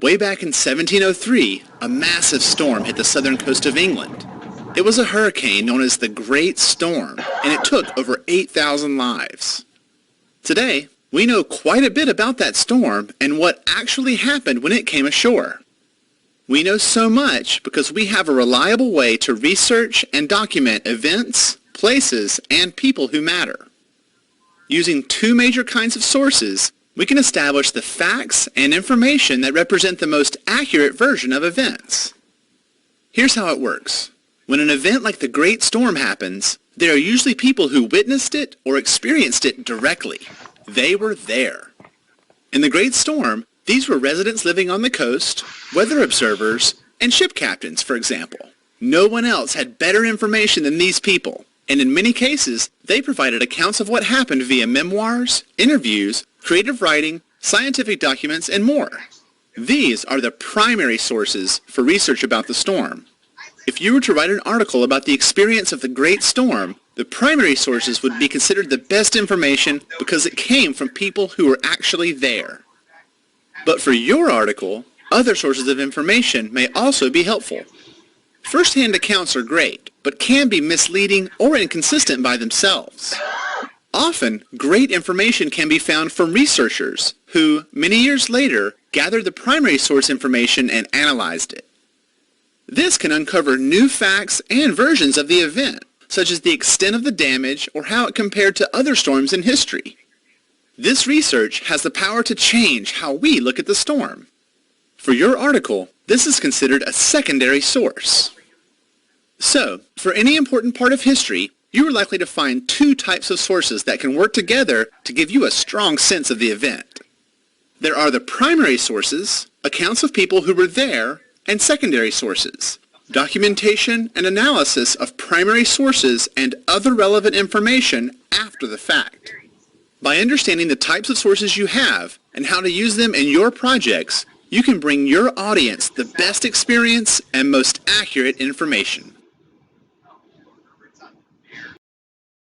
Way back in 1703, a massive storm hit the southern coast of England. It was a hurricane known as the Great Storm, and it took over 8,000 lives. Today, we know quite a bit about that storm and what actually happened when it came ashore. We know so much because we have a reliable way to research and document events, places, and people who matter. Using two major kinds of sources, we can establish the facts and information that represent the most accurate version of events. Here's how it works. When an event like the Great Storm happens, there are usually people who witnessed it or experienced it directly. They were there. In the Great Storm, these were residents living on the coast, weather observers, and ship captains, for example. No one else had better information than these people, and in many cases, they provided accounts of what happened via memoirs, interviews, creative writing, scientific documents, and more. These are the primary sources for research about the storm. If you were to write an article about the experience of the Great Storm, the primary sources would be considered the best information because it came from people who were actually there. But for your article, other sources of information may also be helpful. First-hand accounts are great, but can be misleading or inconsistent by themselves. Often, great information can be found from researchers who, many years later, gathered the primary source information and analyzed it. This can uncover new facts and versions of the event, such as the extent of the damage or how it compared to other storms in history. This research has the power to change how we look at the storm. For your article, this is considered a secondary source. So, for any important part of history, you are likely to find two types of sources that can work together to give you a strong sense of the event. There are the primary sources, accounts of people who were there, and secondary sources, documentation and analysis of primary sources and other relevant information after the fact. By understanding the types of sources you have and how to use them in your projects, you can bring your audience the best experience and most accurate information.